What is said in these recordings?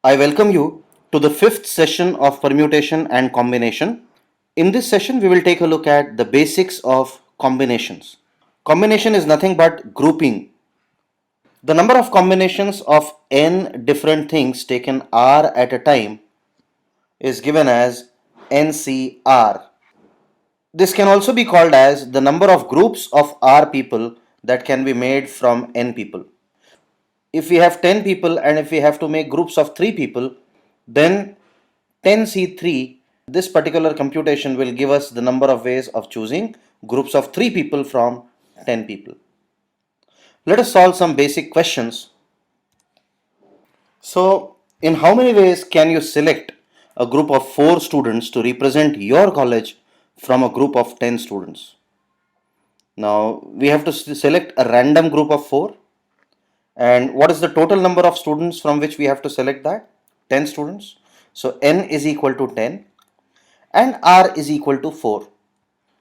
I welcome you to the fifth session of permutation and combination. In this session, we will take a look at the basics of combinations. Combination is nothing but grouping. The number of combinations of n different things taken r at a time is given as NCR. This can also be called as the number of groups of r people that can be made from n people. If we have 10 people and if we have to make groups of 3 people, then 10C3, this particular computation will give us the number of ways of choosing groups of 3 people from 10 people. Let us solve some basic questions. So, in how many ways can you select a group of 4 students to represent your college from a group of 10 students? Now, we have to select a random group of 4. And what is the total number of students from which we have to select that? 10 students. So n is equal to 10 and r is equal to 4.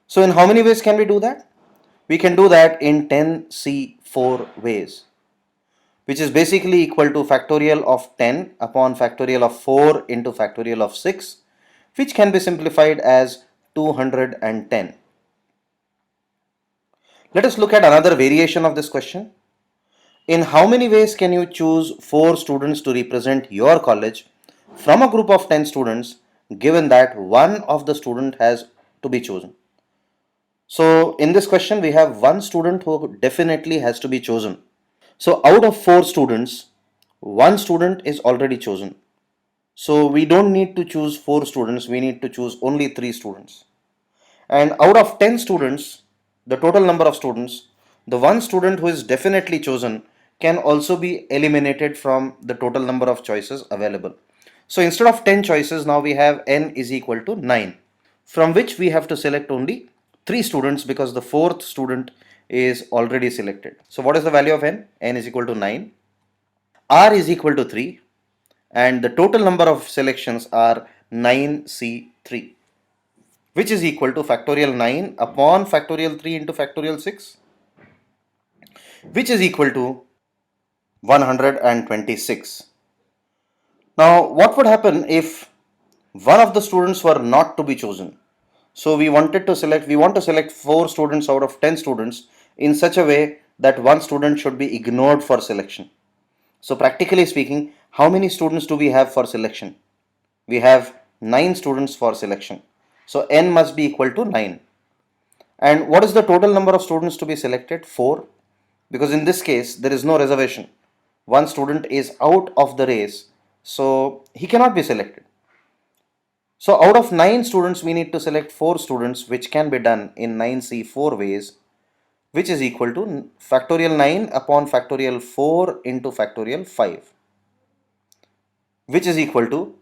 So in how many ways can we do that? We can do that in 10C4 ways, which is basically equal to factorial of 10 upon factorial of 4 into factorial of 6, which can be simplified as 210. Let us look at another variation of this question. In how many ways can you choose 4 students to represent your college from a group of 10 students, given that one of the student has to be chosen? So in this question we have one student who definitely has to be chosen. So out of 4 students, one student is already chosen. So we don't need to choose 4 students, we need to choose only 3 students. And out of 10 students, the total number of students, the one student who is definitely chosen can also be eliminated from the total number of choices available. So instead of 10 choices, now we have n is equal to 9, from which we have to select only 3 students because the fourth student is already selected. So what is the value of n? N is equal to 9. R is equal to 3 and the total number of selections are 9C3, which is equal to factorial 9 upon factorial 3 into factorial 6, which is equal to 126. Now, what would happen if one of the students were not to be chosen? So we want to select 4 students out of 10 students in such a way that one student should be ignored for selection. So practically speaking, how many students do we have for selection? We have 9 students for selection. So n must be equal to 9. And what is the total number of students to be selected? 4. Because in this case, there is no reservation. One student is out of the race, so he cannot be selected. So out of 9 students, we need to select 4 students, which can be done in 9C4 ways, which is equal to factorial 9 upon factorial 4 into factorial 5, which is equal to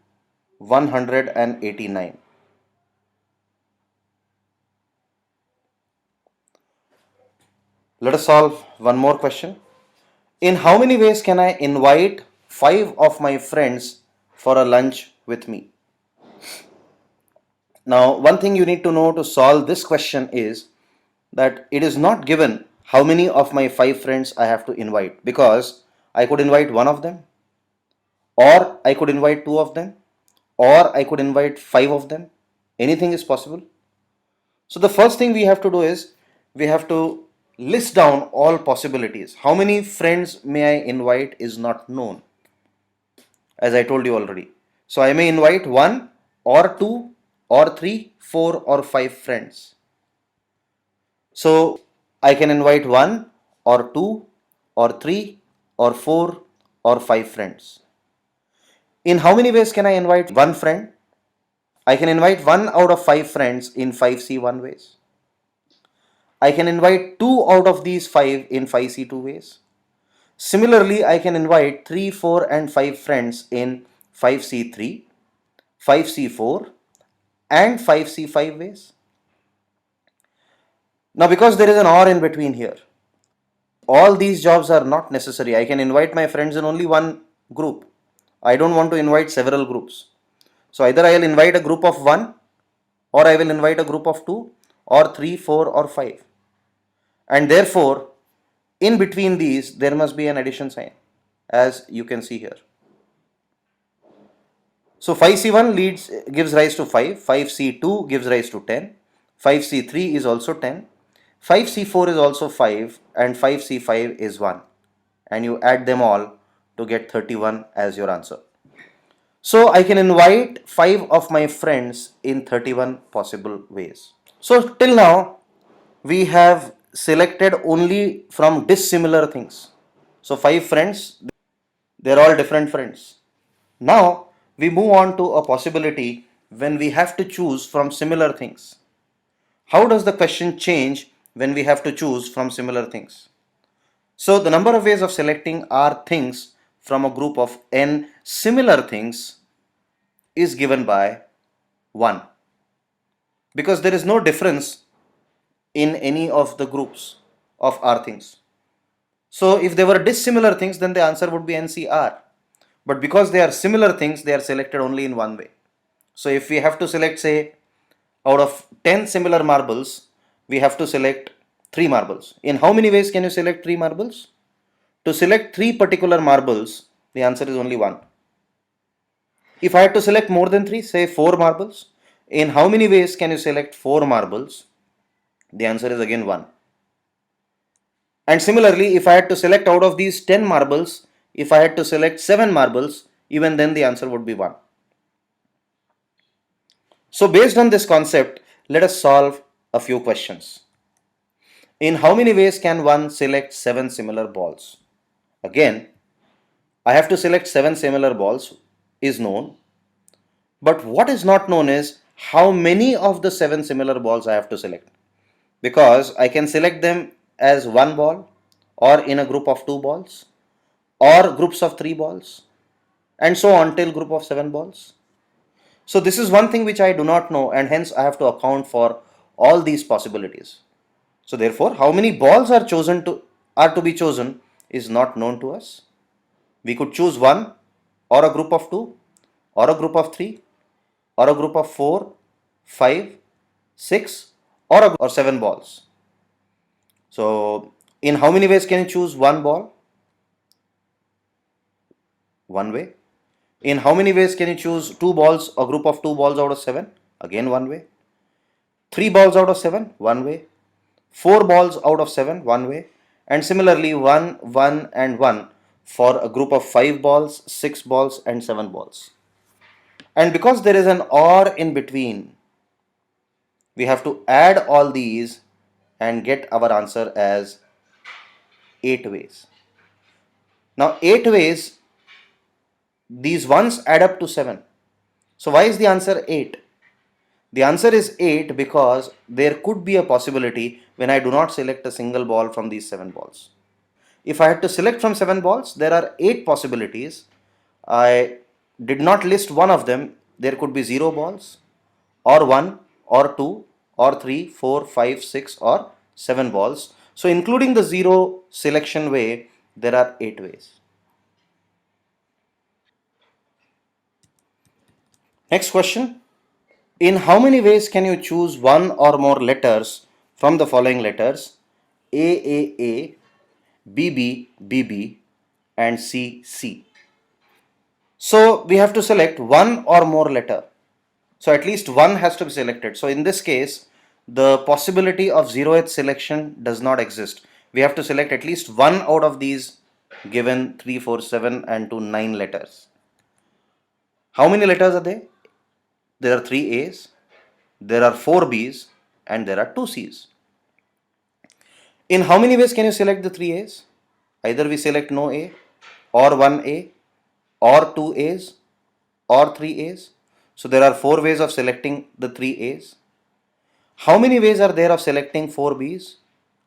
189. Let us solve one more question. In how many ways can I invite 5 of my friends for a lunch with me? Now, one thing you need to know to solve this question is that it is not given how many of my 5 friends I have to invite, because I could invite one of them, or I could invite 2 of them, or I could invite 5 of them. Anything is possible. So the first thing we have to do is we have to list down all possibilities. How many friends may I invite is not known, as I told you already. So I may invite 1 or 2 or 3, 4 or 5 friends. So I can invite 1 or 2 or 3 or 4 or 5 friends. In how many ways can I invite one friend? I can invite 1 out of 5 friends in 5C1 ways. I can invite 2 out of these 5 in 5C2 ways. Similarly, I can invite 3, 4 and 5 friends in 5C3, 5C4 and 5C5 ways. Now, because there is an or in between here, all these jobs are not necessary. I can invite my friends in only one group. I don't want to invite several groups. So either I will invite a group of 1 or I will invite a group of 2 or 3, 4 or 5. And therefore, in between these, there must be an addition sign, as you can see here. So 5C1 gives rise to 5, 5C2 gives rise to 10, 5C3 is also 10, 5C4 is also 5, and 5C5 is 1. And you add them all to get 31 as your answer. So I can invite 5 of my friends in 31 possible ways. So till now we have selected only from dissimilar things. So 5 friends, they're all different friends. Now we move on to a possibility when we have to choose from similar things. How does the question change when we have to choose from similar things? So the number of ways of selecting r things from a group of n similar things is given by 1, because there is no difference in any of the groups of r things. So if they were dissimilar things, then the answer would be NCR. But because they are similar things, they are selected only in one way. So if we have to select, say, out of 10 similar marbles, we have to select 3 marbles. In how many ways can you select 3 marbles? To select 3 particular marbles, the answer is only 1. If I had to select more than 3, say 4 marbles, in how many ways can you select 4 marbles? The answer is again 1. And similarly, if I had to select out of these 10 marbles, if I had to select 7 marbles, even then the answer would be 1. So based on this concept, let us solve a few questions. In how many ways can one select 7 similar balls? Again, I have to select 7 similar balls is known, but what is not known is how many of the 7 similar balls I have to select, because I can select them as one ball, or in a group of 2 balls, or groups of 3 balls, and so on till group of 7 balls. So this is one thing which I do not know, and hence I have to account for all these possibilities. So therefore, how many balls are to be chosen is not known to us. We could choose one, or a group of 2, or a group of 3, or a group of 4, 5, 6, or 7 balls. So in how many ways can you choose one ball? One way. In how many ways can you choose 2 balls, a group of 2 balls out of 7? Again one way. 3 balls out of 7? One way. 4 balls out of 7? One way. And similarly 1, 1 and 1 for a group of 5 balls, 6 balls and 7 balls. And because there is an or in between, we have to add all these and get our answer as 8 ways. Now 8 ways, these ones add up to 7. So why is the answer 8? The answer is 8 because there could be a possibility when I do not select a single ball from these 7 balls. If I had to select from 7 balls, there are 8 possibilities. I did not list one of them. There could be 0 balls, or 1, or 2, or 3, 4, 5, 6, or 7 balls. So including the 0 selection way, there are 8 ways. Next question. In how many ways can you choose one or more letters from the following letters A.A.A.B.B.B.B.C. and C.C.? So we have to select one or more letter. So at least one has to be selected. So in this case, the possibility of 0th selection does not exist. We have to select at least one out of these given 3, 4, 7 and to 9 letters. How many letters are there? There are 3 A's, there are 4 B's and there are 2 C's. In how many ways can you select the 3 A's? Either we select no A, or 1 A, or 2 A's, or 3 A's. So there are 4 ways of selecting the 3 A's. How many ways are there of selecting 4 B's?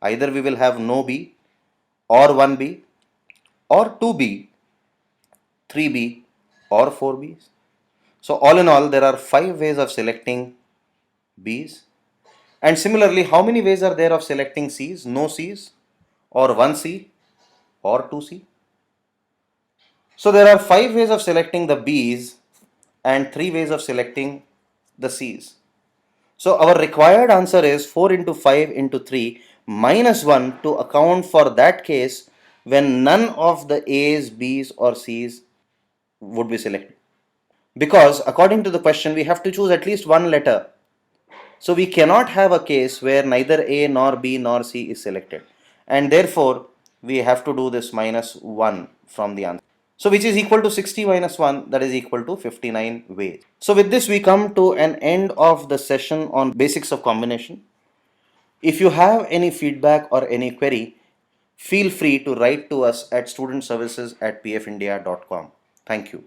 Either we will have no B, or 1 B, or 2 B, 3 B, or 4 B's. So all in all, there are 5 ways of selecting B's. And similarly, how many ways are there of selecting C's? No C's, or 1 C, or 2 C. So there are 5 ways of selecting the B's and 3 ways of selecting the C's. So our required answer is 4 into 5 into 3 minus 1 to account for that case when none of the A's, B's or C's would be selected. Because according to the question, we have to choose at least one letter. So we cannot have a case where neither A nor B nor C is selected. And therefore, we have to do this minus 1 from the answer. So which is equal to 60 minus 1, that is equal to 59 ways. So with this we come to an end of the session on basics of combination. If you have any feedback or any query, feel free to write to us at studentservices@pfindia.com. Thank you.